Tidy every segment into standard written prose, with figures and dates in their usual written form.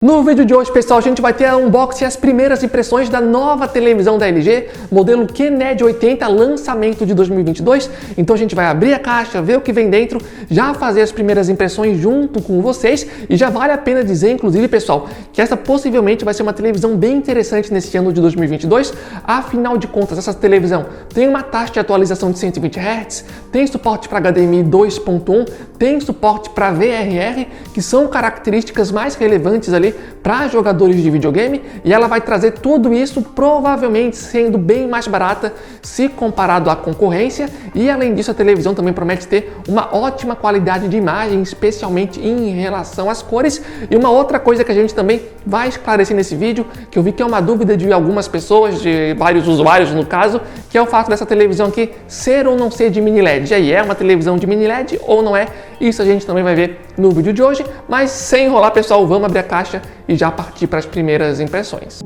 No vídeo de hoje, pessoal, a gente vai ter a unboxing e as primeiras impressões da nova televisão da LG, modelo QNED 80, lançamento de 2022. Então a gente vai abrir a caixa, ver o que vem dentro, já fazer as primeiras impressões junto com vocês. E já vale a pena dizer, inclusive, pessoal, que essa possivelmente vai ser uma televisão bem interessante nesse ano de 2022. Afinal de contas, essa televisão tem uma taxa de atualização de 120 Hz, tem suporte para HDMI 2.1, tem suporte para VRR, que são características mais relevantes ali para jogadores de videogame, e ela vai trazer tudo isso provavelmente sendo bem mais barata se comparado à concorrência. E além disso, a televisão também promete ter uma ótima qualidade de imagem, especialmente em relação às cores. E uma outra coisa que a gente também vai esclarecer nesse vídeo, que eu vi que é uma dúvida de algumas pessoas, de vários usuários no caso, que é o fato dessa televisão aqui ser ou não ser de mini LED. E aí, é uma televisão de mini LED ou não é? Isso a gente também vai ver no vídeo de hoje, mas sem enrolar, pessoal, vamos abrir a caixa e já partir para as primeiras impressões.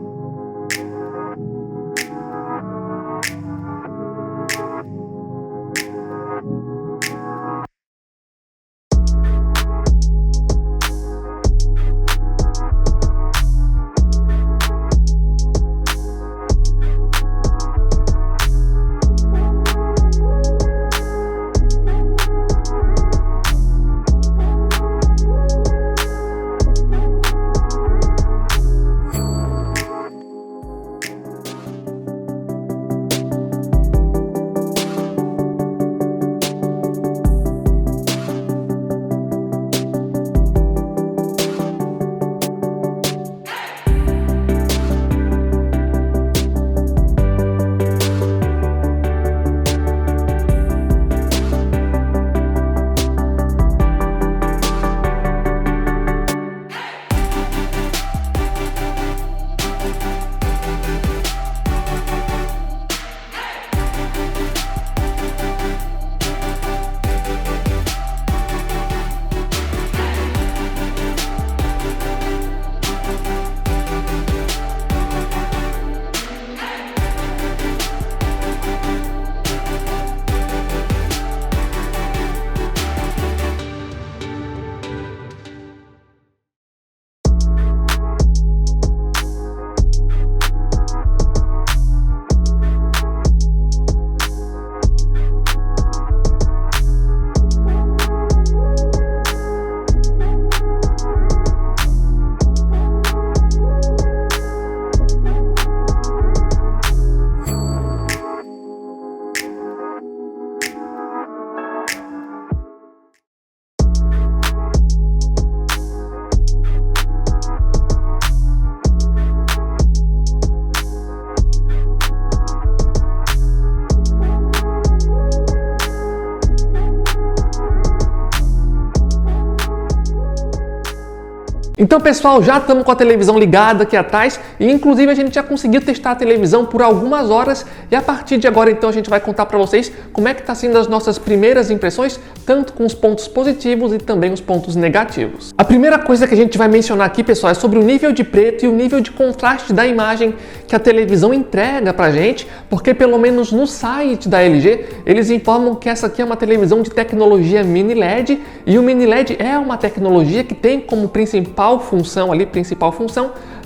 Então, pessoal, já estamos com a televisão ligada aqui atrás e inclusive a gente já conseguiu testar a televisão por algumas horas, e a partir de agora então a gente vai contar para vocês como é que está sendo as nossas primeiras impressões, tanto com os pontos positivos e também os pontos negativos. A primeira coisa que a gente vai mencionar aqui, pessoal, é sobre o nível de preto e o nível de contraste da imagem que a televisão entrega pra gente, porque pelo menos no site da LG eles informam que essa aqui é uma televisão de tecnologia mini LED, e o mini LED é uma tecnologia que tem como principal função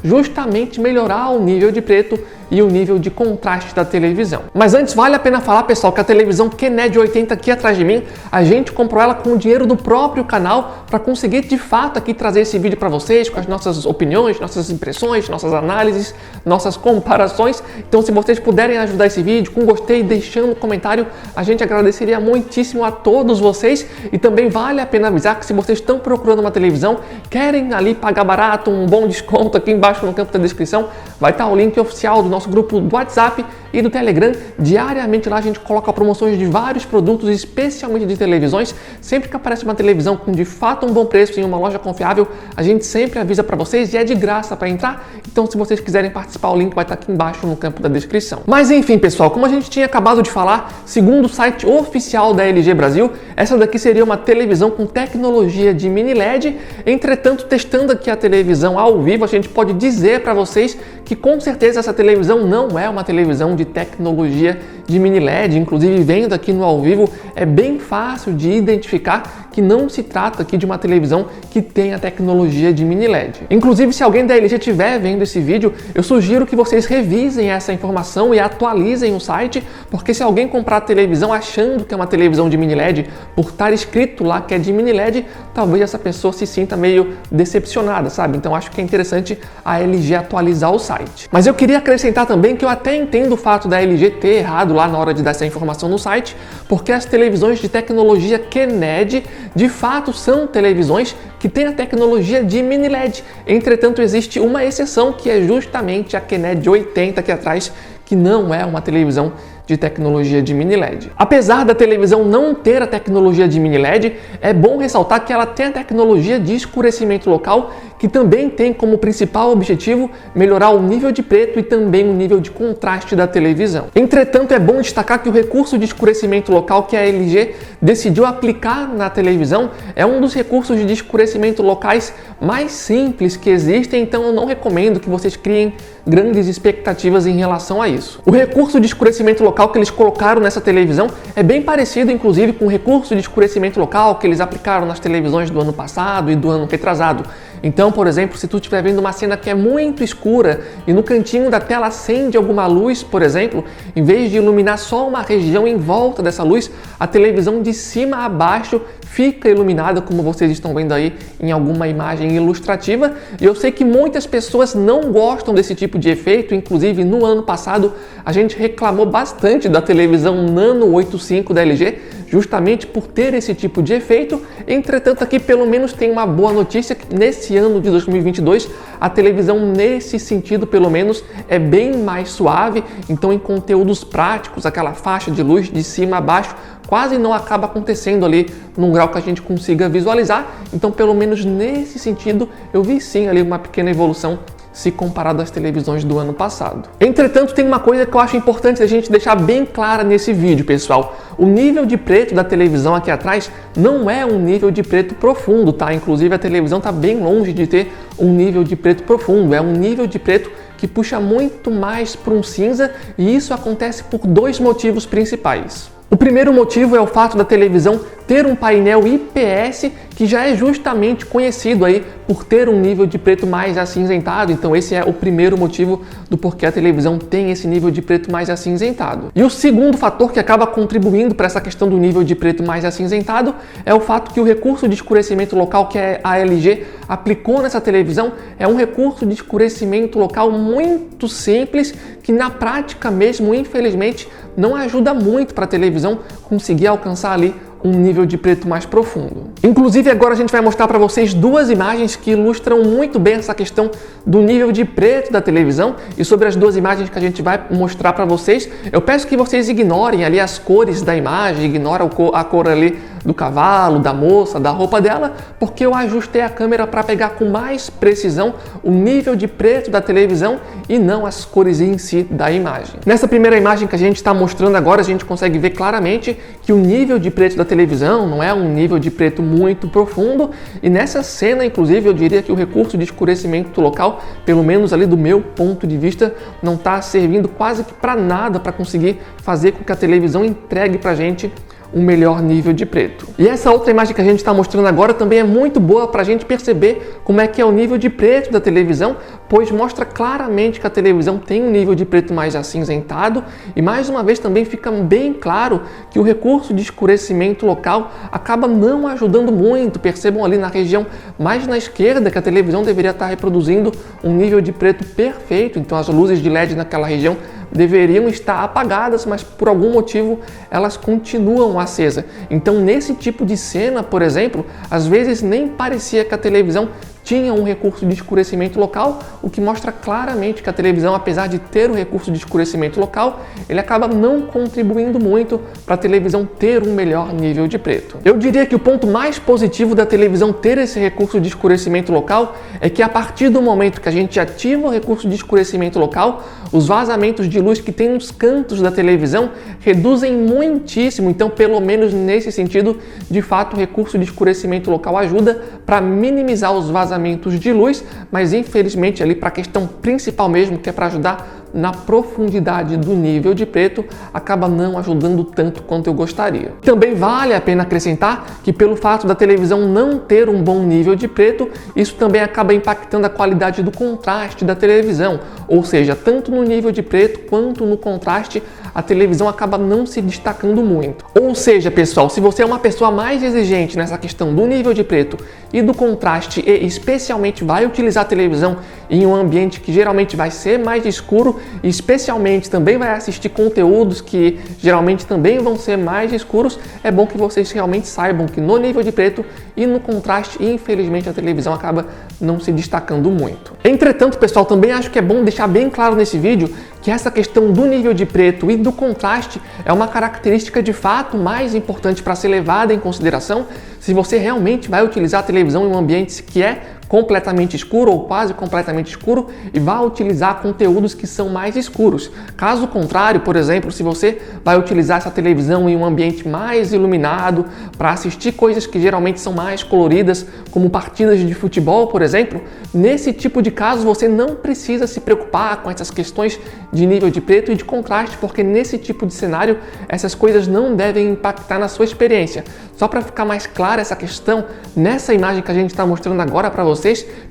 justamente melhorar o nível de preto e o nível de contraste da televisão. Mas antes vale a pena falar, pessoal, que a televisão QNED 80 aqui atrás de mim, a gente comprou ela com o dinheiro do próprio canal para conseguir de fato aqui trazer esse vídeo para vocês com as nossas opiniões, nossas impressões, nossas análises, nossas comparações. Então, se vocês puderem ajudar esse vídeo com gostei, deixando um comentário, a gente agradeceria muitíssimo a todos vocês. E também vale a pena avisar que se vocês estão procurando uma televisão, querem ali pagar barato, um bom desconto, aqui embaixo no campo da descrição vai estar o link oficial do nosso grupo do WhatsApp e do Telegram. Diariamente lá a gente coloca promoções de vários produtos, especialmente de televisões. Sempre que aparece uma televisão com de fato um bom preço em uma loja confiável, a gente sempre avisa para vocês e é de graça para entrar. Então, se vocês quiserem participar, o link vai estar aqui embaixo no campo da descrição. Mas enfim, pessoal, como a gente tinha acabado de falar, segundo o site oficial da LG Brasil, essa daqui seria uma televisão com tecnologia de mini LED. Entretanto, testando aqui a televisão ao vivo, a gente pode dizer para vocês que com certeza essa televisão não é uma televisão de tecnologia de mini LED, inclusive vendo aqui no ao vivo, é bem fácil de identificar que não se trata aqui de uma televisão que tem a tecnologia de mini LED. Inclusive, se alguém da LG estiver vendo esse vídeo, eu sugiro que vocês revisem essa informação e atualizem o site, porque se alguém comprar a televisão achando que é uma televisão de mini LED, por estar escrito lá que é de mini LED, talvez essa pessoa se sinta meio decepcionada, sabe? Então acho que é interessante a LG atualizar o site. Mas eu queria acrescentar também que eu até entendo o fato da LG ter errado lá na hora de dar essa informação no site, porque as televisões de tecnologia QNED de fato são televisões que têm a tecnologia de mini LED. Entretanto, existe uma exceção, que é justamente a QNED 80 aqui atrás, que não é uma televisão de tecnologia de mini LED. Apesar da televisão não ter a tecnologia de mini LED, é bom ressaltar que ela tem a tecnologia de escurecimento local, que também tem como principal objetivo melhorar o nível de preto e também o nível de contraste da televisão. Entretanto, é bom destacar que o recurso de escurecimento local que a LG decidiu aplicar na televisão é um dos recursos de escurecimento locais mais simples que existem, então eu não recomendo que vocês criem grandes expectativas em relação a isso. O recurso de escurecimento local que eles colocaram nessa televisão é bem parecido, inclusive, com o recurso de escurecimento local que eles aplicaram nas televisões do ano passado e do ano retrasado. Então, por exemplo, se tu estiver vendo uma cena que é muito escura e no cantinho da tela acende alguma luz, por exemplo, em vez de iluminar só uma região em volta dessa luz, a televisão de cima a baixo fica iluminada, como vocês estão vendo aí em alguma imagem ilustrativa. E eu sei que muitas pessoas não gostam desse tipo de efeito, inclusive no ano passado a gente reclamou bastante da televisão Nano 85 da LG, justamente por ter esse tipo de efeito. Entretanto, aqui pelo menos tem uma boa notícia, que nesse ano de 2022 a televisão nesse sentido pelo menos é bem mais suave, então em conteúdos práticos aquela faixa de luz de cima a baixo quase não acaba acontecendo ali num grau que a gente consiga visualizar. Então pelo menos nesse sentido eu vi sim ali uma pequena evolução se comparado às televisões do ano passado. Entretanto, tem uma coisa que eu acho importante a gente deixar bem clara nesse vídeo, pessoal. O nível de preto da televisão aqui atrás não é um nível de preto profundo, tá? Inclusive a televisão está bem longe de ter um nível de preto profundo. É um nível de preto que puxa muito mais para um cinza, e isso acontece por dois motivos principais. O primeiro motivo é o fato da televisão ter um painel IPS, que já é justamente conhecido aí por ter um nível de preto mais acinzentado. Então esse é o primeiro motivo do porquê a televisão tem esse nível de preto mais acinzentado. E o segundo fator que acaba contribuindo para essa questão do nível de preto mais acinzentado é o fato que o recurso de escurecimento local que a LG aplicou nessa televisão é um recurso de escurecimento local muito simples, que na prática mesmo, infelizmente, não ajuda muito para a televisão conseguir alcançar ali um nível de preto mais profundo. Inclusive agora a gente vai mostrar para vocês duas imagens que ilustram muito bem essa questão do nível de preto da televisão, e sobre as duas imagens que a gente vai mostrar para vocês, eu peço que vocês ignorem ali as cores da imagem, ignorem a cor ali do cavalo, da moça, da roupa dela, porque eu ajustei a câmera para pegar com mais precisão o nível de preto da televisão e não as cores em si da imagem. Nessa primeira imagem que a gente está mostrando agora, a gente consegue ver claramente que o nível de preto da televisão não é um nível de preto muito profundo, e nessa cena, inclusive, eu diria que o recurso de escurecimento local, pelo menos ali do meu ponto de vista, não está servindo quase que para nada para conseguir fazer com que a televisão entregue para a gente um melhor nível de preto. E essa outra imagem que a gente está mostrando agora também é muito boa para a gente perceber como é que é o nível de preto da televisão, pois mostra claramente que a televisão tem um nível de preto mais acinzentado, e mais uma vez também fica bem claro que o recurso de escurecimento local acaba não ajudando muito. Percebam ali na região mais na esquerda que a televisão deveria estar reproduzindo um nível de preto perfeito, então as luzes de LED naquela região deveriam estar apagadas, mas por algum motivo elas continuam acesas. Então nesse tipo de cena, por exemplo, às vezes nem parecia que a televisão tinha um recurso de escurecimento local, o que mostra claramente que a televisão, apesar de ter o recurso de escurecimento local, ele acaba não contribuindo muito para a televisão ter um melhor nível de preto. Eu diria que o ponto mais positivo da televisão ter esse recurso de escurecimento local é que a partir do momento que a gente ativa o recurso de escurecimento local, os vazamentos de luz que tem nos cantos da televisão reduzem muitíssimo. Então, pelo menos nesse sentido, de fato, o recurso de escurecimento local ajuda para minimizar os vazamentos de luz, mas infelizmente ali para a questão principal mesmo, que é para ajudar na profundidade do nível de preto, acaba não ajudando tanto quanto eu gostaria. Também vale a pena acrescentar que pelo fato da televisão não ter um bom nível de preto, isso também acaba impactando a qualidade do contraste da televisão, ou seja, tanto no nível de preto quanto no contraste, a televisão acaba não se destacando muito. Ou seja, pessoal, se você é uma pessoa mais exigente nessa questão do nível de preto e do contraste e especialmente vai utilizar a televisão em um ambiente que geralmente vai ser mais escuro e especialmente também vai assistir conteúdos que geralmente também vão ser mais escuros, é bom que vocês realmente saibam que no nível de preto e no contraste, infelizmente, a televisão acaba não se destacando muito. Entretanto, pessoal, também acho que é bom deixar bem claro nesse vídeo que essa questão do nível de preto e do contraste é uma característica de fato mais importante para ser levada em consideração se você realmente vai utilizar a televisão em um ambiente que é completamente escuro ou quase completamente escuro e vai utilizar conteúdos que são mais escuros. Caso contrário, por exemplo, se você vai utilizar essa televisão em um ambiente mais iluminado para assistir coisas que geralmente são mais coloridas, como partidas de futebol, por exemplo, nesse tipo de caso você não precisa se preocupar com essas questões de nível de preto e de contraste, porque nesse tipo de cenário essas coisas não devem impactar na sua experiência. Só para ficar mais clara essa questão, nessa imagem que a gente está mostrando agora para vocês,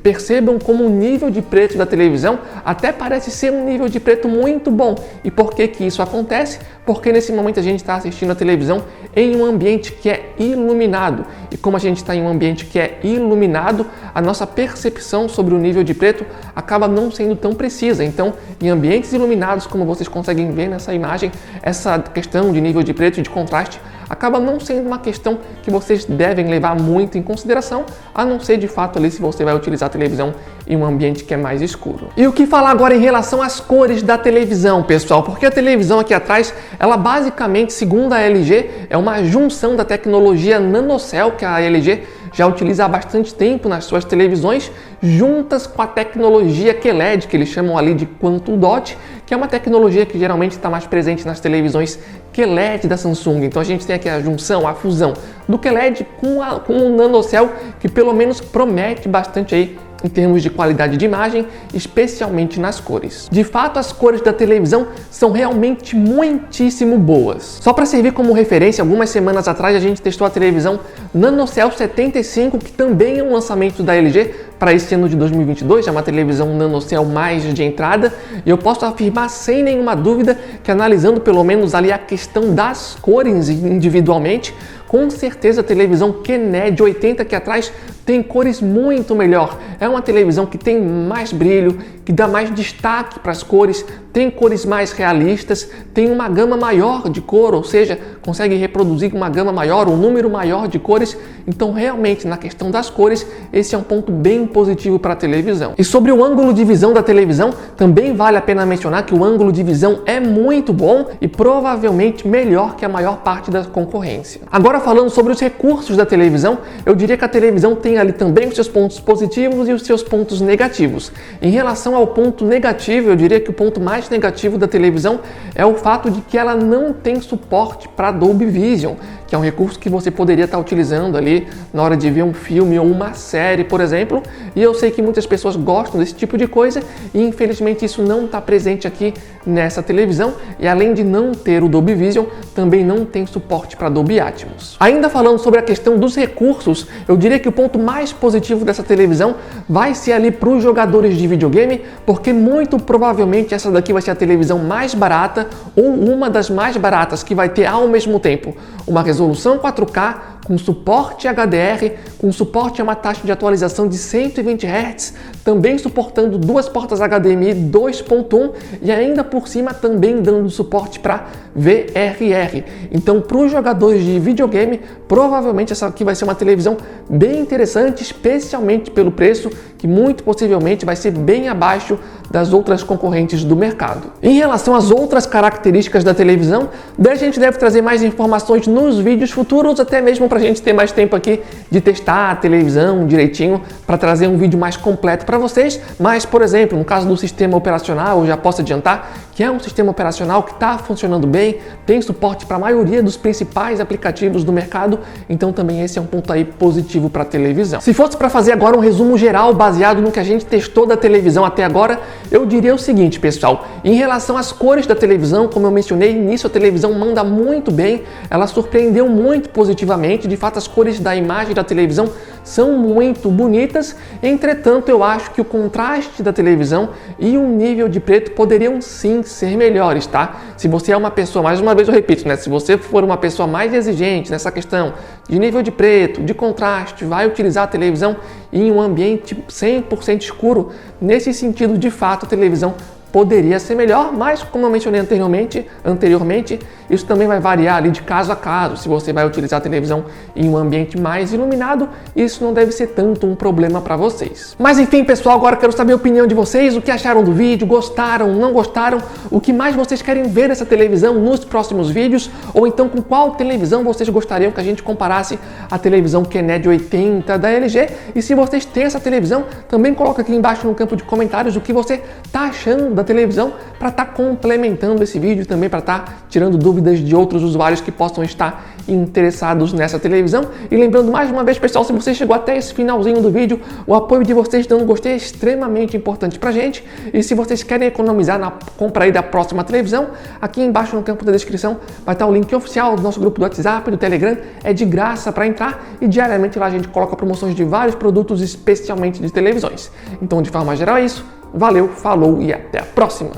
percebam como o nível de preto da televisão até parece ser um nível de preto muito bom. E por que que isso acontece? Porque nesse momento a gente está assistindo a televisão em um ambiente que é iluminado. E como a gente está em um ambiente que é iluminado, a nossa percepção sobre o nível de preto acaba não sendo tão precisa. Então, em ambientes iluminados, como vocês conseguem ver nessa imagem, essa questão de nível de preto e de contraste acaba não sendo uma questão que vocês devem levar muito em consideração, a não ser de fato ali se você vai utilizar a televisão em um ambiente que é mais escuro. E o que falar agora em relação às cores da televisão, pessoal? Porque a televisão aqui atrás, ela basicamente, segundo a LG, é uma junção da tecnologia NanoCell, que a LG já utiliza há bastante tempo nas suas televisões, juntas com a tecnologia QLED, que eles chamam ali de Quantum Dot, que é uma tecnologia que geralmente está mais presente nas televisões QLED da Samsung. Então a gente tem aqui a junção, a fusão do QLED com o NanoCell, que pelo menos promete bastante aí em termos de qualidade de imagem, especialmente nas cores. De fato, as cores da televisão são realmente muitíssimo boas. Só para servir como referência, algumas semanas atrás a gente testou a televisão NanoCell 75, que também é um lançamento da LG para esse ano de 2022, é uma televisão NanoCell mais de entrada, e eu posso afirmar sem nenhuma dúvida que analisando pelo menos ali a questão das cores individualmente, com certeza a televisão QNED 80 aqui atrás tem cores muito melhor. É uma televisão que tem mais brilho, que dá mais destaque para as cores, tem cores mais realistas, tem uma gama maior de cor, ou seja, consegue reproduzir uma gama maior, um número maior de cores. Então, realmente, na questão das cores, esse é um ponto bem positivo para a televisão. E sobre o ângulo de visão da televisão, também vale a pena mencionar que o ângulo de visão é muito bom e provavelmente melhor que a maior parte da concorrência. Agora, falando sobre os recursos da televisão, eu diria que a televisão tem ali também os seus pontos positivos e os seus pontos negativos. Em relação ao ponto negativo, eu diria que o ponto mais negativo da televisão é o fato de que ela não tem suporte para Dolby Vision, que é um recurso que você poderia estar utilizando ali na hora de ver um filme ou uma série, por exemplo, e eu sei que muitas pessoas gostam desse tipo de coisa e infelizmente isso não está presente aqui nessa televisão, e além de não ter o Dolby Vision, também não tem suporte para Dolby Atmos. Ainda falando sobre a questão dos recursos, eu diria que o ponto mais positivo dessa televisão vai ser ali para os jogadores de videogame, porque muito provavelmente essa daqui vai ser a televisão mais barata ou uma das mais baratas que vai ter ao mesmo tempo uma resolução 4K, com suporte HDR, com suporte a uma taxa de atualização de 120 Hz, também suportando duas portas HDMI 2.1 e ainda por cima também dando suporte para VRR. Então, para os jogadores de videogame, provavelmente essa aqui vai ser uma televisão bem interessante, especialmente pelo preço, que muito possivelmente vai ser bem abaixo das outras concorrentes do mercado. Em relação às outras características da televisão, a gente deve trazer mais informações nos vídeos futuros, até mesmo para a gente ter mais tempo aqui de testar a televisão direitinho, para trazer um vídeo mais completo para vocês. Mas, por exemplo, no caso do sistema operacional, eu já posso adiantar que é um sistema operacional que está funcionando bem, tem suporte para a maioria dos principais aplicativos do mercado, então também esse é um ponto aí positivo para a televisão. Se fosse para fazer agora um resumo geral baseado no que a gente testou da televisão até agora, eu diria o seguinte, pessoal, em relação às cores da televisão, como eu mencionei no início, a televisão manda muito bem, ela surpreendeu muito positivamente, de fato as cores da imagem da televisão são muito bonitas, entretanto eu acho que o contraste da televisão e o nível de preto poderiam sim ser melhores, tá? Se você é uma pessoa, mais uma vez eu repito, né? Se você for uma pessoa mais exigente nessa questão de nível de preto, de contraste, vai utilizar a televisão em um ambiente 100% escuro, nesse sentido, de fato, a televisão poderia ser melhor, mas como eu mencionei anteriormente, isso também vai variar ali de caso a caso. Se você vai utilizar a televisão em um ambiente mais iluminado, isso não deve ser tanto um problema para vocês. Mas enfim, pessoal, agora eu quero saber a opinião de vocês, o que acharam do vídeo, gostaram, não gostaram, o que mais vocês querem ver nessa televisão nos próximos vídeos, ou então com qual televisão vocês gostariam que a gente comparasse a televisão QNED 80 da LG. E se vocês têm essa televisão, também coloca aqui embaixo no campo de comentários o que você está achando da televisão, para estar complementando esse vídeo, também para estar tirando dúvidas de outros usuários que possam estar interessados nessa televisão. E lembrando mais uma vez, pessoal, se você chegou até esse finalzinho do vídeo, o apoio de vocês dando gostei é extremamente importante pra gente. E se vocês querem economizar na compra aí da próxima televisão, aqui embaixo no campo da descrição vai estar o link oficial do nosso grupo do WhatsApp, do Telegram, é de graça para entrar e diariamente lá a gente coloca promoções de vários produtos, especialmente de televisões. Então, de forma geral é isso. Valeu, falou e até a próxima!